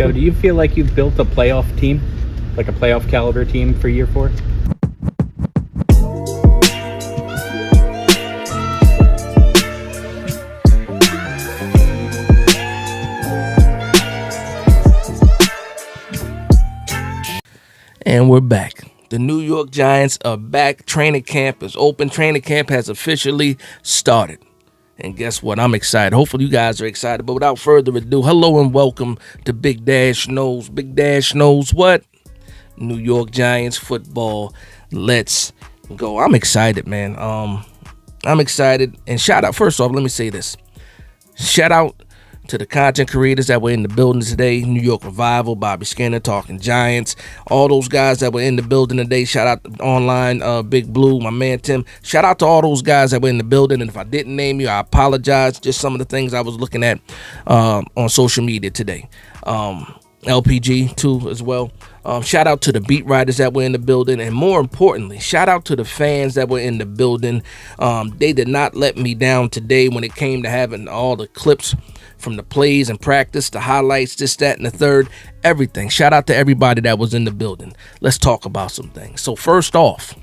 go, do you feel like you've built a playoff team, like a playoff caliber team for year 4? And we're back. The New York Giants are back. Training camp is open. Training camp has officially started. And guess what? I'm excited. Hopefully you guys are excited. But without further ado, hello and welcome to Big Dash Knows. Big Dash knows what? New York Giants football. Let's go. I'm excited, man. I'm excited. And shout out, first off, let me say this. Shout out to the content creators that were in the building today. New York Revival, Bobby Skinner, Talking Giants, all those guys that were in the building today. Shout out to online, Big Blue, my man Tim. Shout out to all those guys that were in the building. And if I didn't name you, I apologize. Just some of the things I was looking at on social media today. LPG too as well. Shout out to the beat writers that were in the building, and more importantly, shout out to the fans that were in the building. They did not let me down today when it came to having all the clips from the plays and practice, the highlights, this, that, and the third, everything. Shout out to everybody that was in the building. Let's talk about some things. So first off,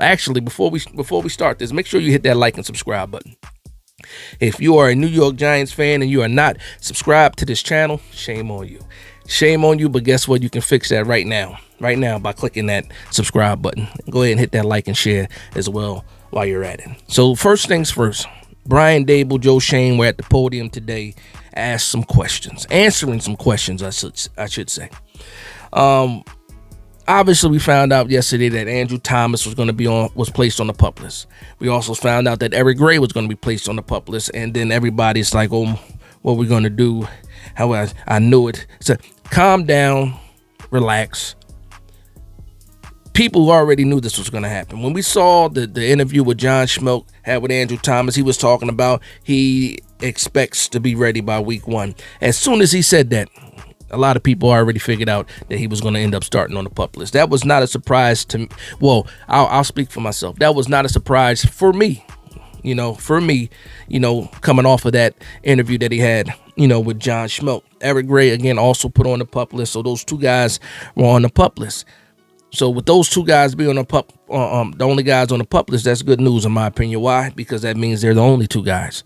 actually, before we start this, make sure you hit that like and subscribe button. If you are a New York Giants fan and you are not subscribed to this channel, shame on you. Shame on you, but guess what? You can fix that right now by clicking that subscribe button. Go ahead and hit that like and share as well while you're at it. So first things first, Brian Dable, Joe Shane were at the podium today, answering some questions, I should say. Obviously, we found out yesterday that Andrew Thomas was placed on the PUP list. We also found out that Eric Gray was going to be placed on the PUP list, and then everybody's like, "Oh, what are we going to do?" How I knew it. So calm down, relax. People already knew this was going to happen. When we saw the interview with John Schmelk had with Andrew Thomas, he was talking about he expects to be ready by week 1. As soon as he said that, a lot of people already figured out that he was going to end up starting on the PUP list. That was not a surprise to me. Well, I'll speak for myself. That was not a surprise for me. Coming off of that interview that he had, with John Schmelk. Eric Gray, again, also put on the PUP list. So those two guys were on the PUP list. So with those two guys being on the PUP, the only guys on the PUP list, that's good news in my opinion. Why? Because that means they're the only two guys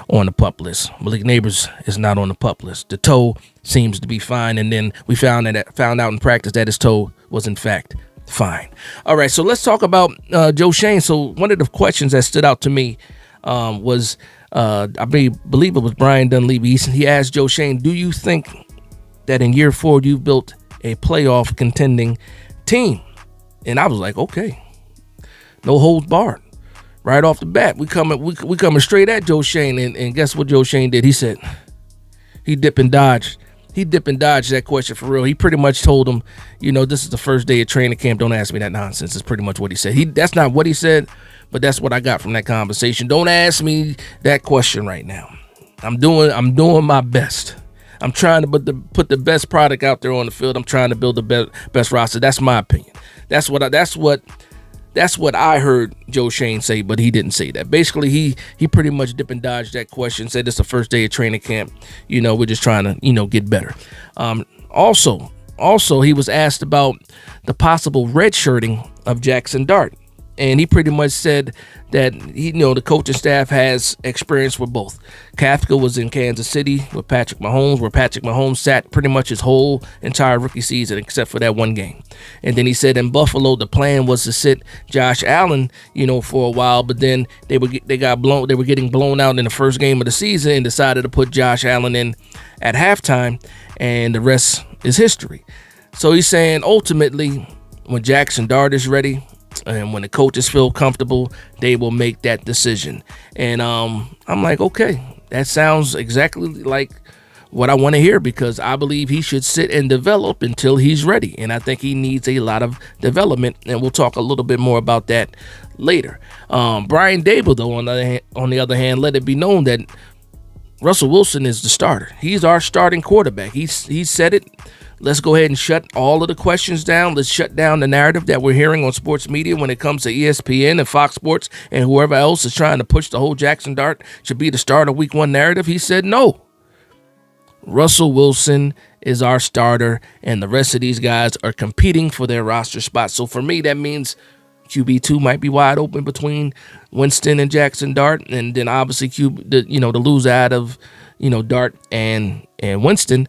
on the PUP list. Malik Neighbors is not on the PUP list. The toe seems to be fine, and then we found out in practice that his toe was in fact fine. All right, so let's talk about Joe Shane. So one of the questions that stood out to me was, I believe it was Brian Dunleavy. He asked Joe Shane, "Do you think that in year 4 you've built a playoff contending team?" And I was like, okay, no holds barred. Right off the bat, we coming straight at Joe Shane, and guess what Joe Shane did? He said he dipped and dodged that question for real. He pretty much told him, this is the first day of training camp. Don't ask me that nonsense. That's pretty much what he said. That's not what he said, but that's what I got from that conversation. Don't ask me that question right now. I'm doing my best. I'm trying to put the best product out there on the field. I'm trying to build the best roster. That's my opinion. That's what I heard Joe Shane say, but he didn't say that. Basically, he pretty much dip and dodged that question, said it's the first day of training camp. We're just trying to, get better. Also, he was asked about the possible redshirting of Jackson Dart. And he pretty much said that the coaching staff has experience with both. Kafka was in Kansas City with Patrick Mahomes, where Patrick Mahomes sat pretty much his whole entire rookie season except for that one game. And then he said in Buffalo the plan was to sit Josh Allen, for a while, but then they were getting blown out in the first game of the season and decided to put Josh Allen in at halftime, and the rest is history. So he's saying ultimately when Jackson Dart is ready, and when the coaches feel comfortable, they will make that decision. And I'm like, okay, that sounds exactly like what I want to hear, because I believe he should sit and develop until he's ready. And I think he needs a lot of development, and we'll talk a little bit more about that later. Brian Dable, though, on the other hand, let it be known that Russell Wilson is the starter. He's our starting quarterback. He said it. Let's go ahead and shut all of the questions down. Let's shut down the narrative that we're hearing on sports media when it comes to ESPN and Fox Sports and whoever else is trying to push the whole Jackson Dart should be the starter week 1 narrative. He said no. Russell Wilson is our starter, and the rest of these guys are competing for their roster spots. So for me, that means QB2 might be wide open between Winston and Jackson Dart, and then obviously the loser out of Dart and Winston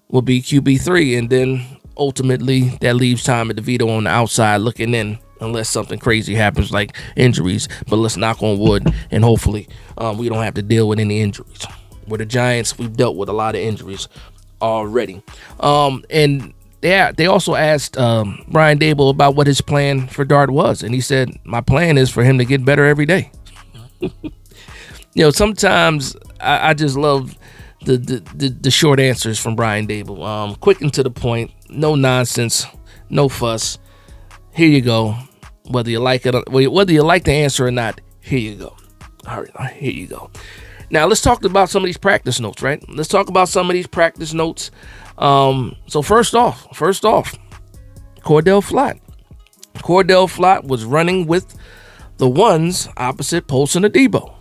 will be QB3, and then ultimately that leaves Tommy DeVito on the outside looking in, unless something crazy happens like injuries. But let's knock on wood, and hopefully we don't have to deal with any injuries. With the Giants, we've dealt with a lot of injuries already. And they also asked Brian Daboll about what his plan for Dart was, and he said, "My plan is for him to get better every day." Sometimes I just love the short answers from Brian Daboll. Quick and to the point, no nonsense, no fuss. Here you go. Whether you like it, whether you like the answer or not, here you go. All right, here you go. Now let's talk about some of these practice notes, right? Let's talk about some of these practice notes. So first off, Cordell Flott. Cordell Flott was running with the ones opposite Polson Adebo.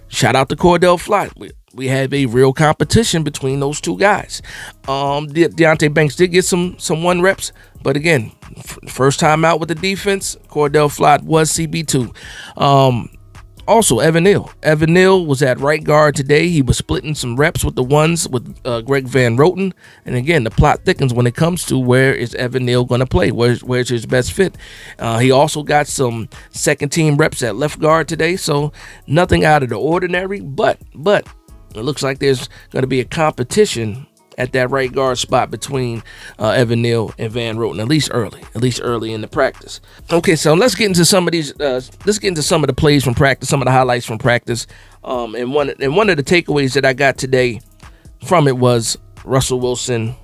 Shout out to Cordell Flott. We have a real competition between those two guys. Deontay Banks did get some one reps, but again, first time out with the defense, Cordell Flott was CB2. Also, Evan Neal. Evan Neal was at right guard today. He was splitting some reps with the ones with Greg Van Roten. And again, the plot thickens when it comes to where is Evan Neal going to play? Where's his best fit? He also got some second team reps at left guard today. So nothing out of the ordinary, but it looks like there's going to be a competition at that right guard spot between Evan Neal and Van Roten, at least early in the practice. Okay, so let's get into some of these. Let's get into some of the plays from practice, some of the highlights from practice. And one of the takeaways that I got today from it was Russell Wilson,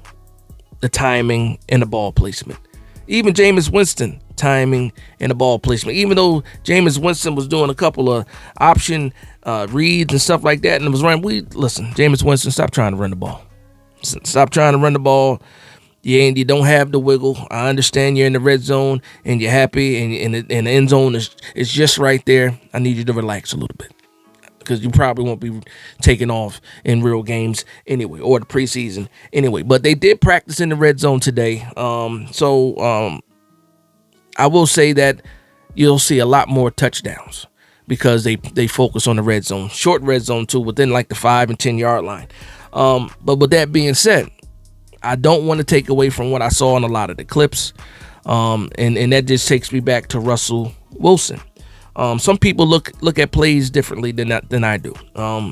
the timing and the ball placement. Even Jameis Winston, timing and the ball placement. Even though Jameis Winston was doing a couple of option reads and stuff like that, and it was running. Listen, Jameis Winston, stop trying to run the ball. Stop trying to run the ball. You don't have the wiggle. I understand you're in the red zone and you're happy and the end zone is just right there. I need you to relax a little bit because you probably won't be taking off in real games anyway, or the preseason anyway. But they did practice in the red zone today. So I will say that you'll see a lot more touchdowns because they focus on the red zone, short red zone too, within like the 5 and 10 yard line. But with that being said, I don't want to take away from what I saw in a lot of the clips. And that just takes me back to Russell Wilson. Some people look at plays differently than I do.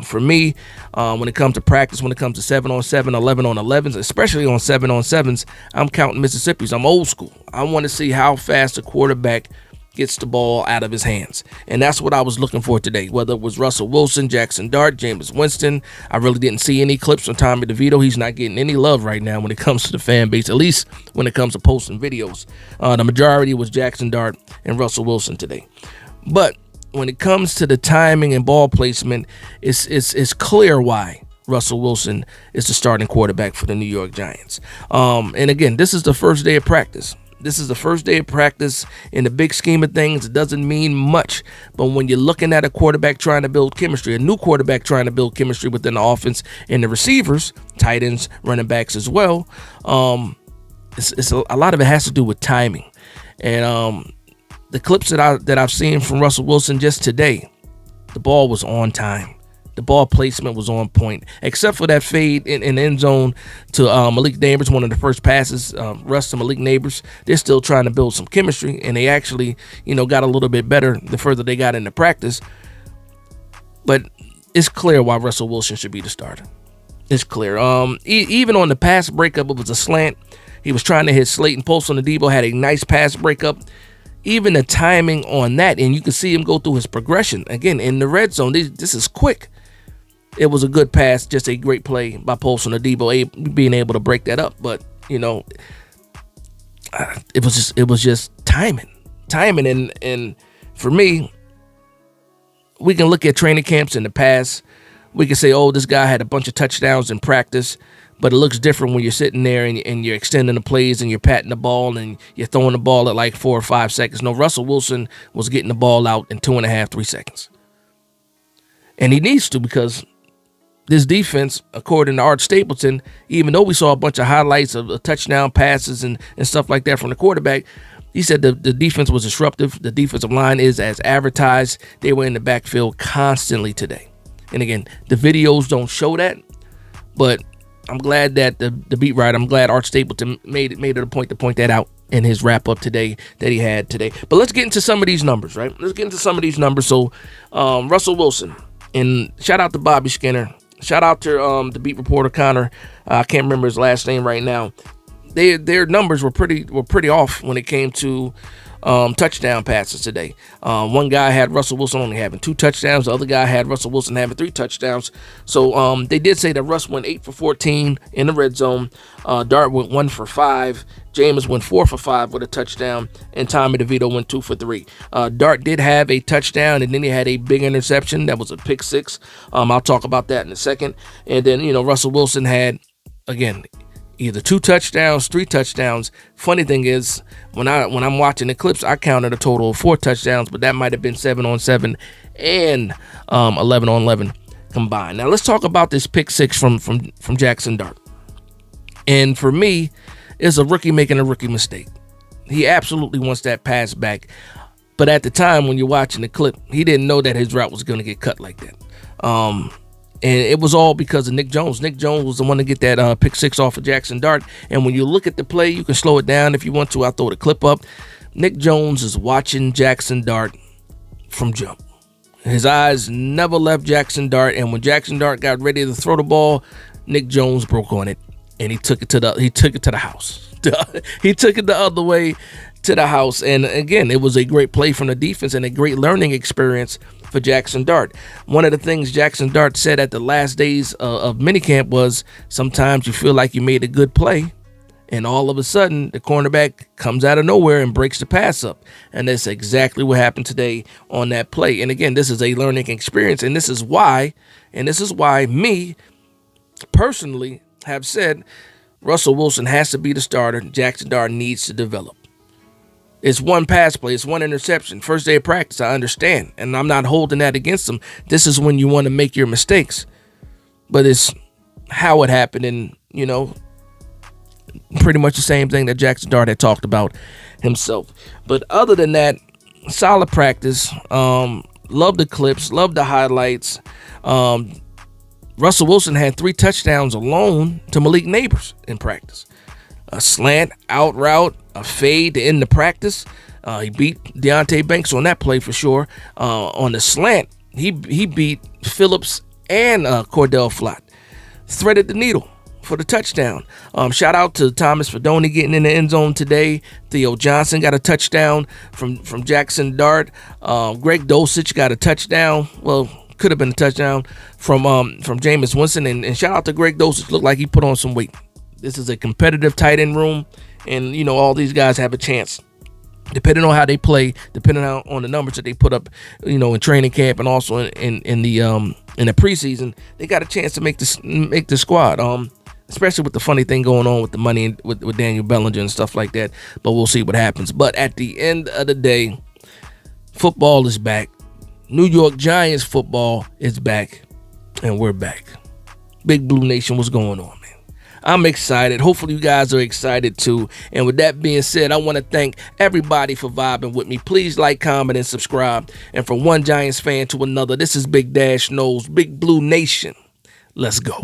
For me, when it comes to practice, when it comes to 7-on-7, 11-on-11s, especially on 7-on-7s, I'm counting Mississippi's. I'm old school. I want to see how fast a quarterback gets the ball out of his hands. And that's what I was looking for today, whether it was Russell Wilson, Jackson Dart, Jameis Winston. I really didn't see any clips from Tommy DeVito. He's not getting any love right now when it comes to the fan base, at least when it comes to posting videos. The majority was Jackson Dart and Russell Wilson today. But when it comes to the timing and ball placement, it's clear why Russell Wilson is the starting quarterback for the New York Giants. And again, this is the first day of practice. This is the first day of practice. In the big scheme of things, it doesn't mean much. But when you're looking at a quarterback trying to build chemistry, a new quarterback trying to build chemistry within the offense and the receivers, tight ends, running backs as well, it's a lot of it has to do with timing. And the clips that I've seen from Russell Wilson just today, the ball was on time. The ball placement was on point, except for that fade in the end zone to Malik Neighbors, one of the first passes, Russ to Malik Neighbors. They're still trying to build some chemistry, and they actually, got a little bit better the further they got into practice. But it's clear why Russell Wilson should be the starter. It's clear. Even on the pass breakup, it was a slant. He was trying to hit Slayton. Polson Adebo had a nice pass breakup. Even the timing on that, and you can see him go through his progression. Again, in the red zone, this is quick. It was a good pass, just a great play by Polson Adebo, being able to break that up. But it was just timing, and for me, we can look at training camps in the past. We can say, oh, this guy had a bunch of touchdowns in practice, but it looks different when you're sitting there and you're extending the plays and you're patting the ball and you're throwing the ball at like 4 or 5 seconds. No, Russell Wilson was getting the ball out in 2.5, 3 seconds, and he needs to because this defense, according to Art Stapleton, even though we saw a bunch of highlights of touchdown passes and stuff like that from the quarterback, he said the defense was disruptive. The defensive line is as advertised. They were in the backfield constantly today. And again, the videos don't show that, but I'm glad that the beat writer, I'm glad Art Stapleton made it a point to point that out in his wrap up today that he had today. But let's get into some of these numbers, right? Let's get into some of these numbers. So Russell Wilson, and shout out to Bobby Skinner. Shout out to the beat reporter Connor. I can't remember his last name right now. Their numbers were pretty off when it came to touchdown passes today. One guy had Russell Wilson only having 2 touchdowns. The other guy had Russell Wilson having 3 touchdowns. So they did say that Russ went 8 for 14 in the red zone. Dart went 1 for 5. Jameis went 4 for 5 with a touchdown, and Tommy DeVito went 2 for 3. Dart did have a touchdown, and then he had a big interception. That was a pick 6. I'll talk about that in a second. And then, Russell Wilson had, again, either 2 touchdowns, 3 touchdowns. Funny thing is, when I'm watching the clips, I counted a total of 4 touchdowns, but that might have been 7 on 7 and 11 on 11 combined. Now let's talk about this pick 6 from Jackson Dart. And for me, it's a rookie making a rookie mistake. He absolutely wants that pass back, but at the time when you're watching the clip, he didn't know that his route was going to get cut like that. And it was all because of Nick Jones. Nick Jones was the one to get that pick 6 off of Jackson Dart. And when you look at the play, you can slow it down if you want to. I'll throw the clip up. Nick Jones is watching Jackson Dart from jump. His eyes never left Jackson Dart. And when Jackson Dart got ready to throw the ball, Nick Jones broke on it, and he took it to the house. He took it the other way to the house. And again, it was a great play from the defense and a great learning experience for Jackson Dart. One of the things Jackson Dart said at the last days of minicamp was, sometimes you feel like you made a good play, and all of a sudden the cornerback comes out of nowhere and breaks the pass up. And that's exactly what happened today on that play. And again, this is a learning experience, and this is why me personally have said Russell Wilson has to be the starter. Jackson Dart needs to develop. It's one pass play. It's one interception. First day of practice, I understand. And I'm not holding that against him. This is when you want to make your mistakes. But it's how it happened. And, pretty much the same thing that Jackson Dart had talked about himself. But other than that, solid practice. Love the clips. Love the highlights. Russell Wilson had 3 touchdowns alone to Malik Neighbors in practice. A slant, out route, a fade to end the practice. He beat Deontay Banks on that play for sure. On the slant, he beat Phillips and Cordell Flott. Threaded the needle for the touchdown. Shout out to Thomas Fedoni getting in the end zone today. Theo Johnson got a touchdown from Jackson Dart. Greg Dulcich got a touchdown. Well, could have been a touchdown from Jameis Winston. And shout out to Greg Dulcich. Looked like he put on some weight. This is a competitive tight end room, and all these guys have a chance, depending on how they play, depending on the numbers that they put up, in training camp and also in the preseason. They got a chance to make the squad. Especially with the funny thing going on with the money with Daniel Bellinger and stuff like that. But we'll see what happens. But at the end of the day, football is back. New York Giants football is back, and we're back. Big Blue Nation, what's going on, man? I'm excited. Hopefully you guys are excited too. And with that being said, I want to thank everybody for vibing with me. Please like, comment, and subscribe. And from one Giants fan to another, this is Big Dash Knows, Big Blue Nation. Let's go.